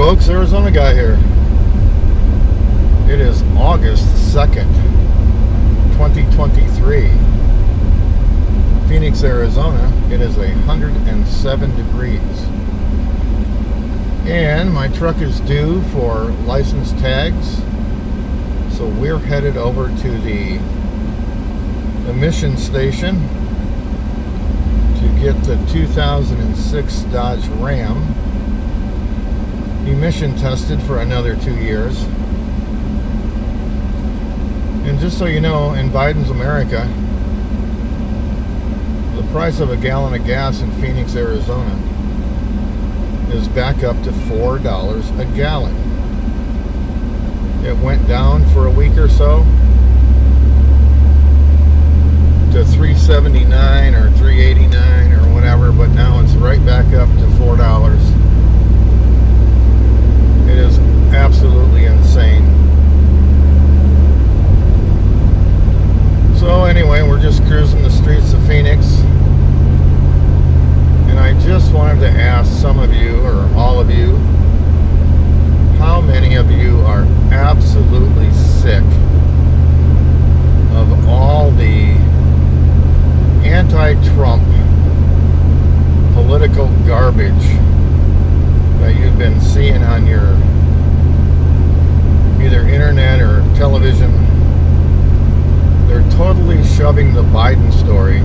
folks, Arizona guy here. It is August 2nd, 2023. Phoenix, Arizona. It is 107 degrees. And my truck is due for license tags. So we're headed over to the emission station to get the 2006 Dodge Ram emission tested for another 2 years. And just so you know, in Biden's America, the price of a gallon of gas in Phoenix, Arizona is back up to $4 a gallon. It went down for a week or so to $3.79 or $3.89 or whatever, but now it's right back up to $4. It is absolutely insane. So anyway, we're just cruising the streets of Phoenix, and I just wanted to ask some of you, or all of you, how many of you are absolutely sick of all the anti-Trump political garbage that you've been seeing on your either internet or television? They're totally shoving the Biden story,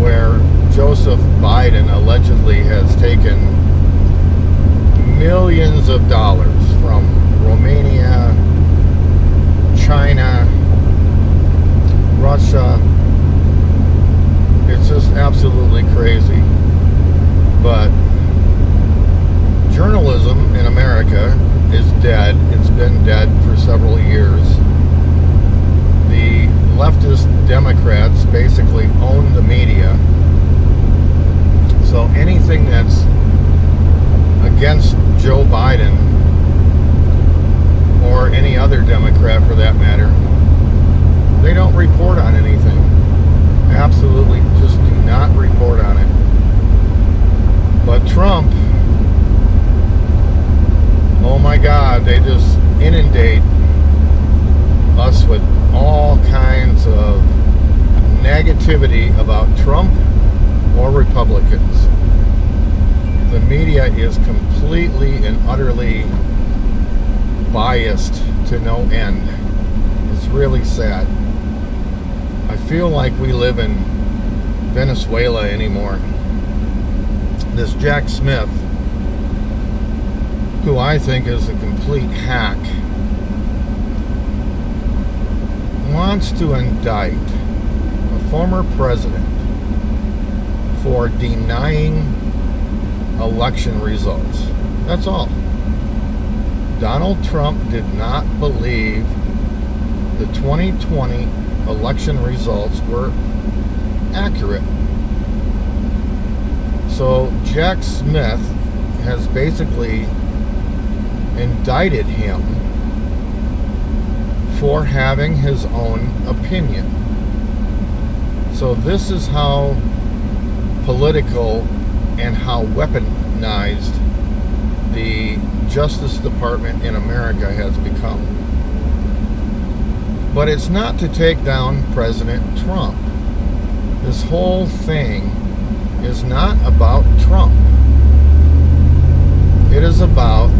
where Joseph Biden allegedly has taken millions of dollars from Romania, China, Russia. It's just absolutely crazy. But journalism in America is dead. It's been dead for several years. The leftist Democrats basically own the media. So anything that's against Joe Biden, or any other Democrat for that matter, they don't report on anything. Absolutely just do not report on it. But Trump, oh my God, they just inundate us with all kinds of negativity about Trump or Republicans. The media is completely and utterly biased to no end. It's really sad. I feel like we live in Venezuela anymore. This Jack Smith, who I think is a complete hack, wants to indict a former president for denying election results. That's all. Donald Trump did not believe the 2020 election results were accurate. So Jack Smith has basically indicted him for having his own opinion. So this is how political and how weaponized the Justice Department in America has become. But it's not to take down President Trump. This whole thing is not about Trump. It is about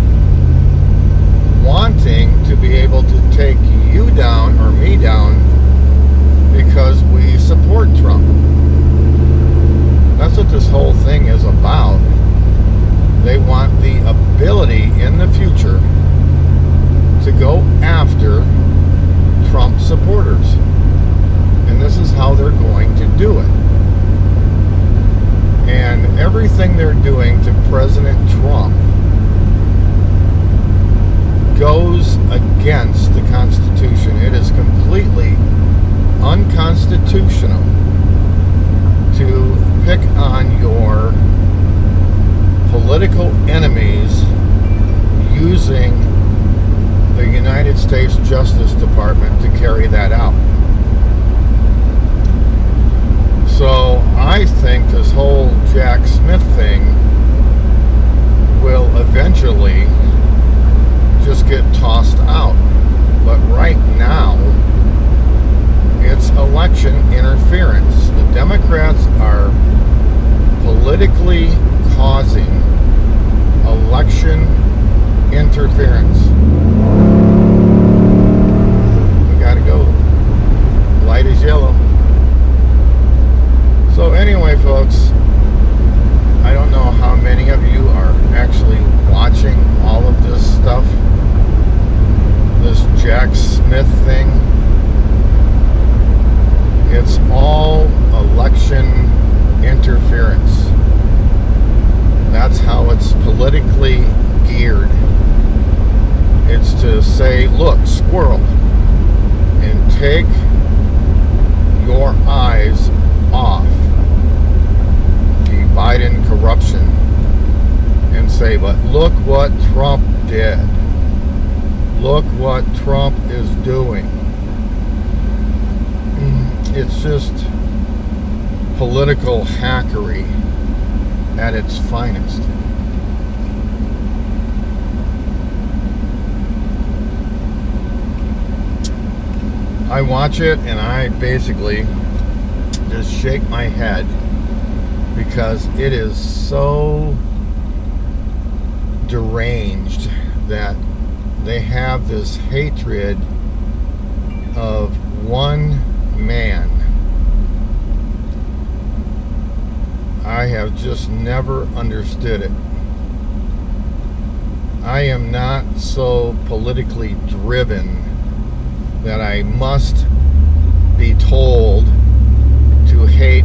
wanting to be able to take you down or me down because we support Trump. That's what this whole thing is about. They want the ability in the future to go after Trump supporters. And this is how they're going to do it. And everything they're doing to President Trump goes against the Constitution. It is completely unconstitutional to pick on your political enemies using the United States Justice Department to carry that out. So I think this whole Jack Smith thing will eventually just get tossed out. But right now, it's election interference. The Democrats are politically causing election interference. We gotta go. Light is yellow. So anyway, folks, I don't know how many of you are actually watching all of this stuff. This Jack Smith thing. It's all election interference. That's how it's politically geared. It's to say, look, squirrel, and take your eyes off the Biden corruption and say, but look what Trump did. Look what Trump is doing. It's just political hackery at its finest. I watch it and I basically just shake my head because it is so deranged that they have this hatred of one man. I have just never understood it. I am not so politically driven that I must be told to hate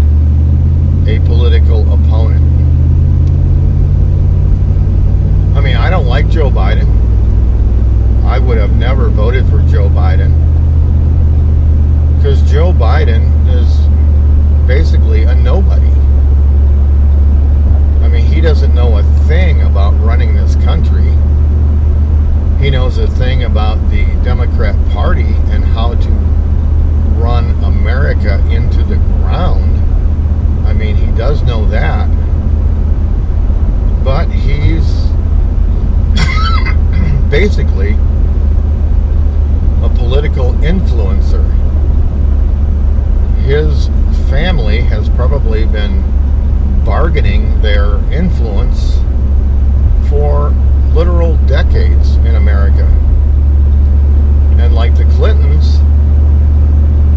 a political opponent. I mean, I don't like Joe Biden. I would have never voted for Joe Biden because Joe Biden is basically a nobody. I mean, he doesn't know a thing about running this country. He knows a thing about the Democrat Party and how to run America into the ground. I mean, he does know that. But he's basically a political influencer. His family has probably been bargaining their influence for literal decades in America. And like the Clintons,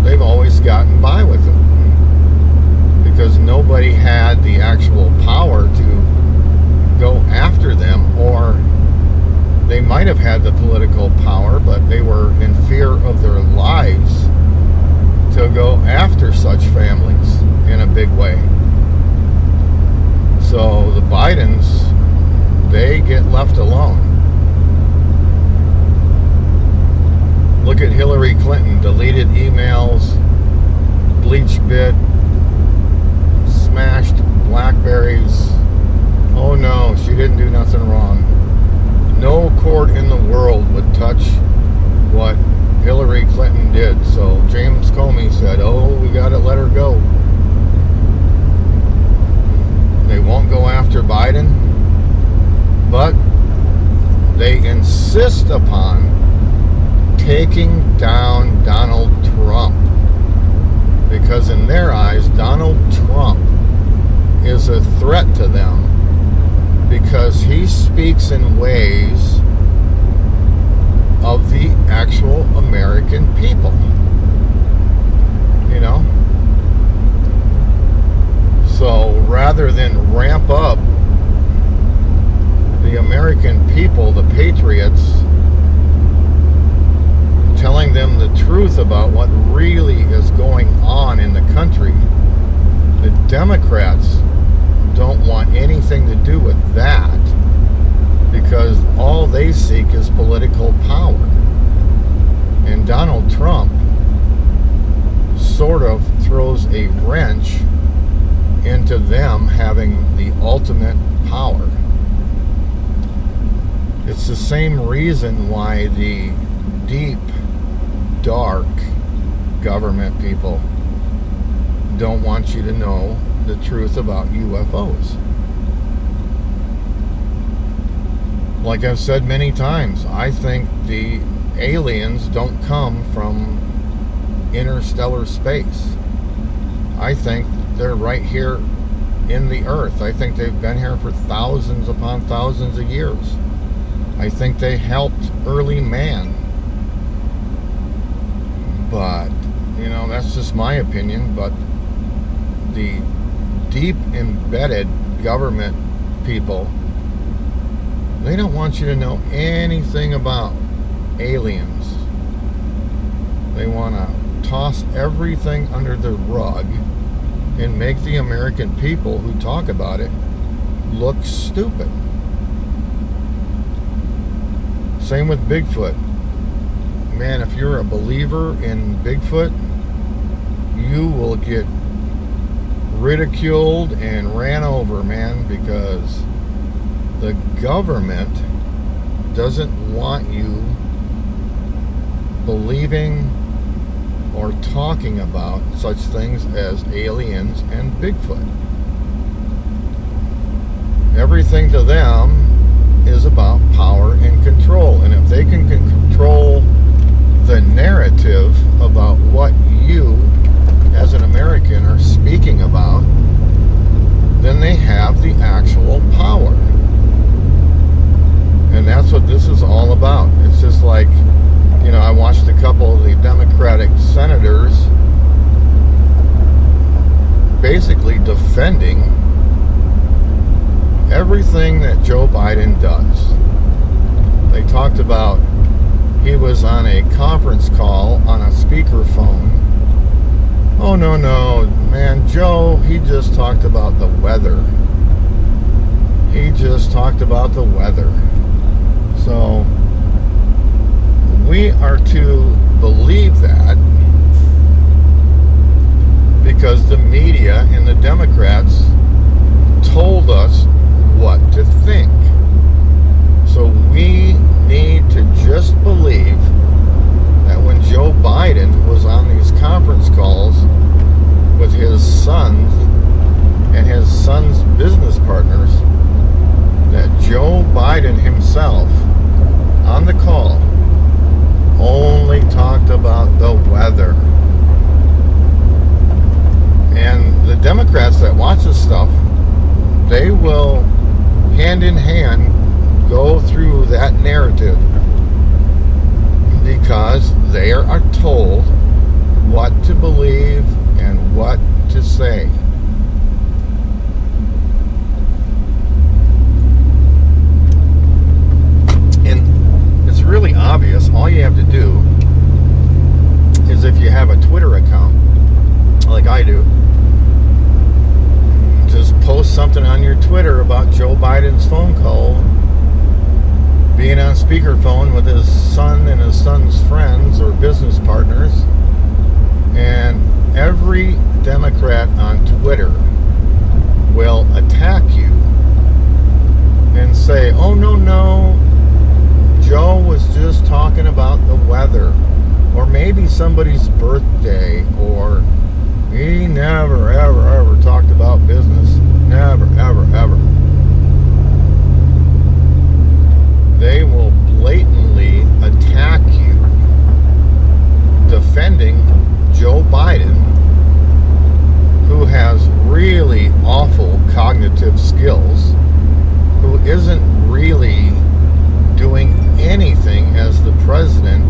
they've always gotten by with it because nobody had the actual power to go after them, or they might have had the political power, but they were in fear of their lives to go after such families in a big way. So the Bidens, they get left alone. Look at Hillary Clinton, deleted emails, BleachBit, smashed Blackberries. Oh no, she didn't do nothing wrong. No court in the world would touch what Hillary Clinton did. So James Comey said, oh, we gotta let her go. They won't go after Biden, but they insist upon taking down Donald Trump because in their eyes, Donald Trump is a threat to them because he speaks in ways of the actual American people. You know? So rather than ramp up the American people, the patriots, telling them the truth about what really is going on in the country, the Democrats don't want anything to do with that because all they seek is political power. And Donald Trump sort of throws a wrench into them having the ultimate power. It's the same reason why the deep, dark government people don't want you to know the truth about UFOs. like I've said many times, I think the aliens don't come from interstellar space. I think they're right here in the earth. I think they've been here for thousands upon thousands of years. I think they helped early man. But, you know, that's just my opinion. But the deep embedded government people, they don't want you to know anything about aliens. They want to toss everything under the rug and make the American people who talk about it look stupid. Same with Bigfoot. Man, if you're a believer in Bigfoot, you will get ridiculed and ran over, man, because the government doesn't want you believing or talking about such things as aliens and Bigfoot. Everything to them is about power and control. And if they can control the narrative about what you as an American are speaking about, then they have the actual power. And that's what this is all about. It's just like, you know, I watched a couple of the Democratic senators basically defending everything that Joe Biden does. They talked about he was on a conference call on a speakerphone. Oh, no, man, Joe, he just talked about the weather. He just talked about the weather. So we are to believe that because the media and the Democrats told us what to think. So we need to just believe that when Joe Biden was on these conference calls with his sons and his son's business partners, that Joe Biden himself on the call only talked about the weather. And the Democrats that watch this stuff, they will hand in hand go through that narrative because they are told what to believe and what to say. And it's really obvious. All you have to do is, if you have a Twitter account like I do, just post something on your Twitter about Joe Biden's phone call being on speakerphone with his son and his son's friends or business partners, and every Democrat on Twitter will attack you and say, oh, no, Joe was just talking about the weather, or maybe somebody's birthday, or he never, ever talked about business. Never, ever. They will blatantly attack you defending Joe Biden, who has really awful cognitive skills, who isn't really doing anything as the president,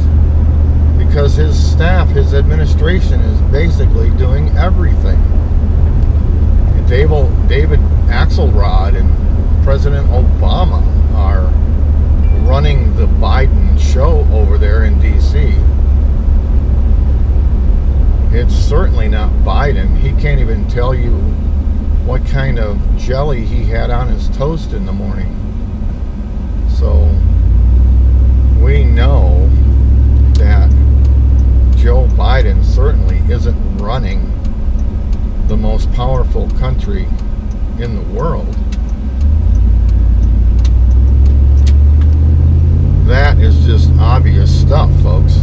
because his staff, his administration is basically doing everything. David Axelrod and President Obama are running the Biden show over there in D.C. It's certainly not Biden. He can't even tell you what kind of jelly he had on his toast in the morning. So we know that Joe Biden certainly isn't running the most powerful country in the world. That is just obvious stuff, folks.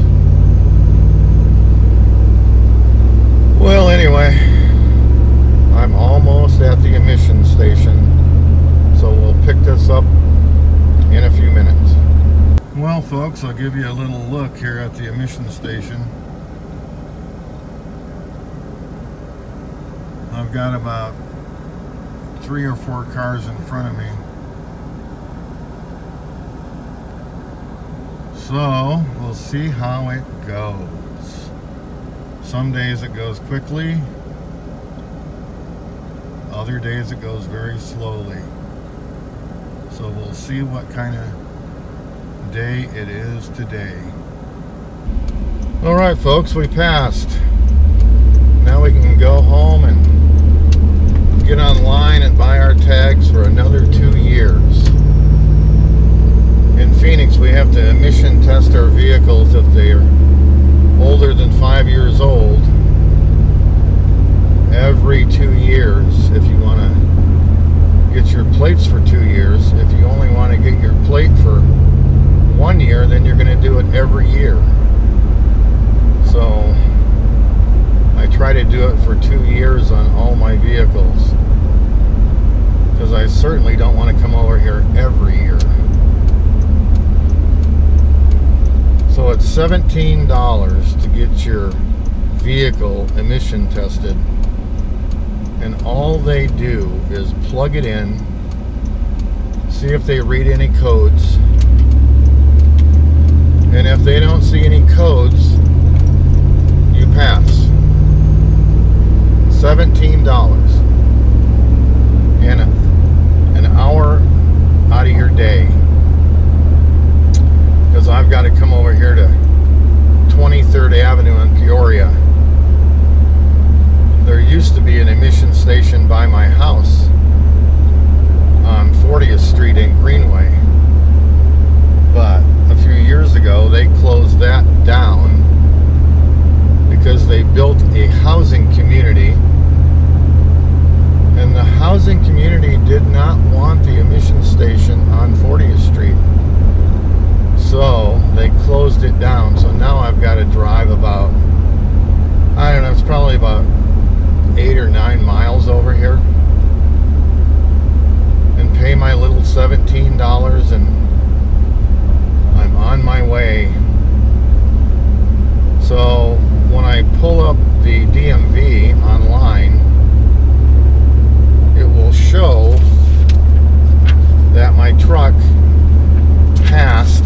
Well, anyway, I'm almost at the emission station, so we'll pick this up in a few minutes. Well, folks, I'll give you a little look here at the emission station. I've got about 3 or 4 cars in front of me. So, we'll see how it goes. Some days it goes quickly. Other days it goes very slowly. So we'll see what kind of day it is today. Alright folks, we passed. Now we can go home and get online and buy our tags for another 2 years. In Phoenix we have to emission test our vehicles if they're older than 5 years old every 2 years if you want to get your plates for 2 years. If you only want to get your plate for 1 year, then you're going to do it every year. So I try to do it for 2 years on all my vehicles because I certainly don't want to come over here every year. So it's $17 to get your vehicle emission tested, and all they do is plug it in, see if they read any codes, and if they don't see any codes, you pass. $17 and an hour out of your day, because I've got to come over here to 23rd Avenue in Peoria. There used to be an emission station by my house on 40th Street in Greenway, but a few years ago they closed that down because they built a housing community, and the housing community did not want the emission station on 40th Street, so they closed it down. So now I've got to drive about, I don't know, it's probably about 8 or 9 miles over here and pay my little $17, and I'm on my way. So when I pull up the DMV online, it will show that my truck passed,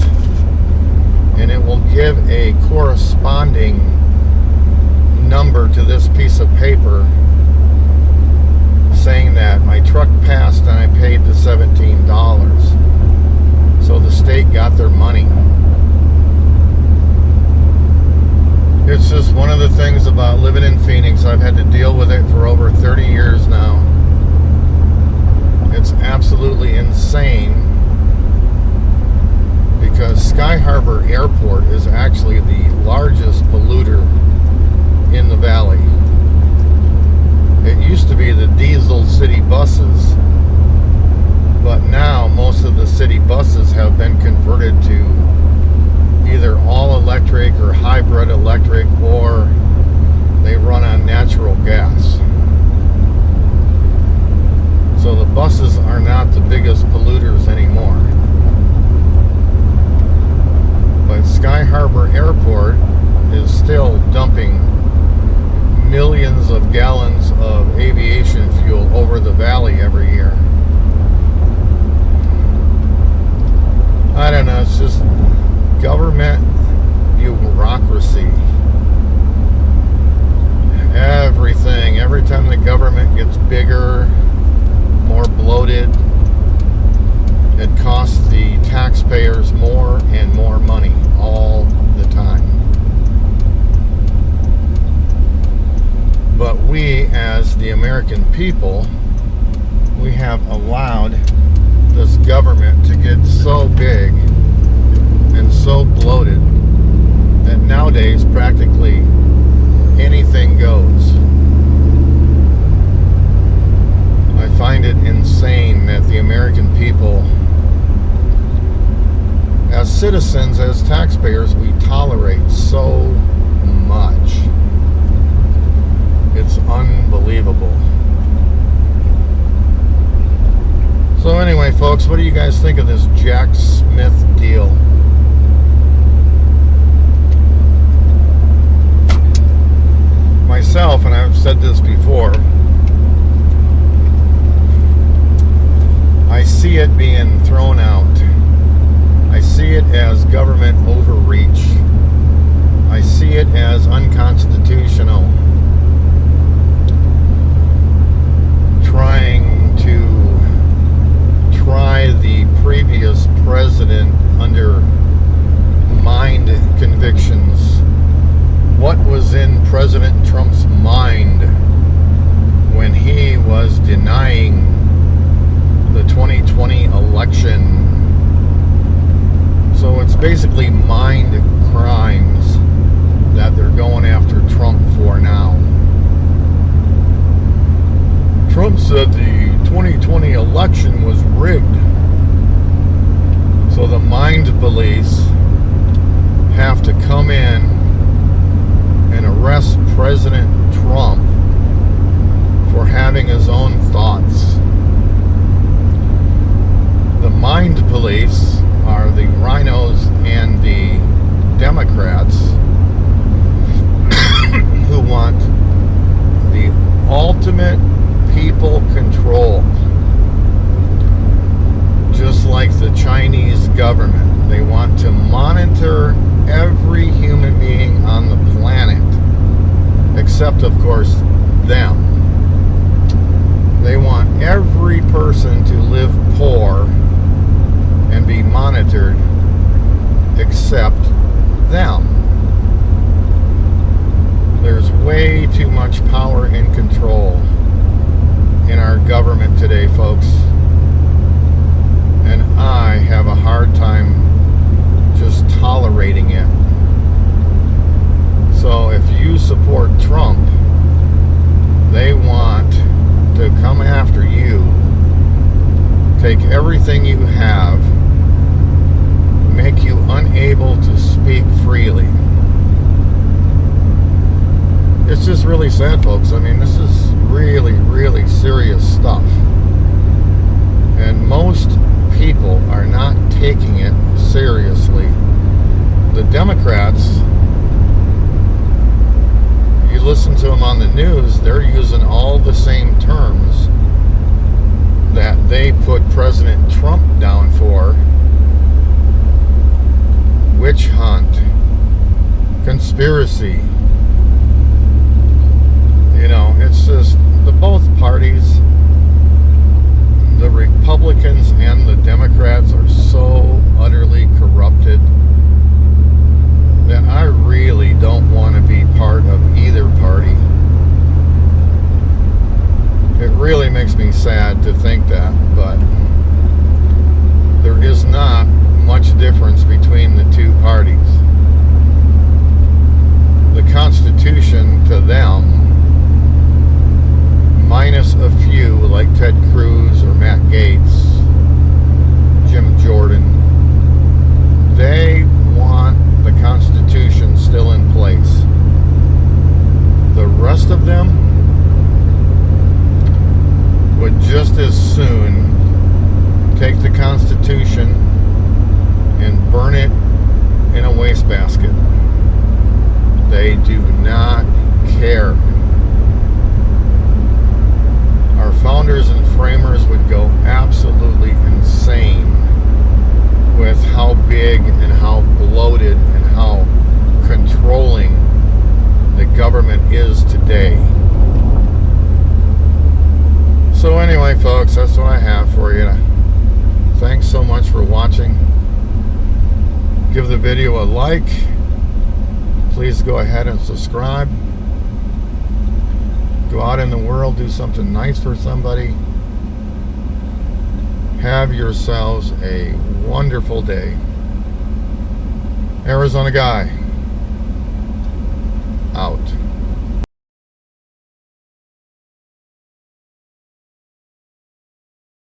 and it will give a corresponding number to this piece of paper saying that my truck passed and I paid the $17. So the state got their money. It's just one of the things about living in Phoenix. I've had to deal with it for over 30 years now. It's absolutely insane because Sky Harbor Airport is actually the largest polluter in the valley. It used to be the diesel city buses, but now most of the city buses have been converted to either all electric or hybrid electric, or they run on natural gas. So the buses are not the biggest polluters anymore. But Sky Harbor Airport is still dumping millions of gallons of aviation fuel over the valley every year. I don't know, it's just government bureaucracy. Everything, every time the government gets bigger, more bloated, it costs the taxpayers more and more money all the time. But we, as the American people, we have allowed this government to get so big and so bloated that nowadays practically anything goes. I find it insane that the American people, as citizens, as taxpayers, we tolerate so much. It's unbelievable. So anyway, folks, what do you guys think of this Jack Smith deal? myself, and I've said this before, I see it being thrown out. I see it as government overreach. I see it as unconstitutional. Trying to try the previous president under mind convictions. What was in President Trump's mind when he was denying the 2020 election? So it's basically mind crimes that they're going after Trump for now. Trump said the 2020 election was rigged. So the mind police have to come in and arrest President Trump for having his own thoughts. The mind police are the rhinos and the Democrats who want the ultimate people control. Just like the Chinese government. They want to monitor every human being on the planet, except, of course, them. They want every person to live poor and be monitored, except them. There's way too much power and control in our government today, folks. And I have a hard time just tolerating it. So if you support Trump, they want to come after you, take everything you have, make you unable to speak freely. It's just really sad, folks. I mean, this is really, really serious stuff. And most people are not taking it seriously. The Democrats, you listen to them on the news, they're using all the same terms that they put President Trump down for. Witch hunt, conspiracy. You know, it's just the both parties, the Republicans and the Democrats, are so utterly corrupted that I really don't want to be part of either party. It really makes me sad to think that, but there is not much difference between the two parties. The Constitution to them, minus a few like Ted Cruz or Matt Gaetz, Jim Jordan, they want the Constitution still in place. The rest of them would just as soon take the Constitution and burn it in a wastebasket. They do not care. Our founders and framers would go absolutely insane with how big and how bloated and how controlling the government is today. So anyway, folks, that's what I have for you. Thanks so much for watching. Give the video a like. Please go ahead and subscribe. Go out in the world, do something nice for somebody. Have yourselves a wonderful day. Arizona Guy, out.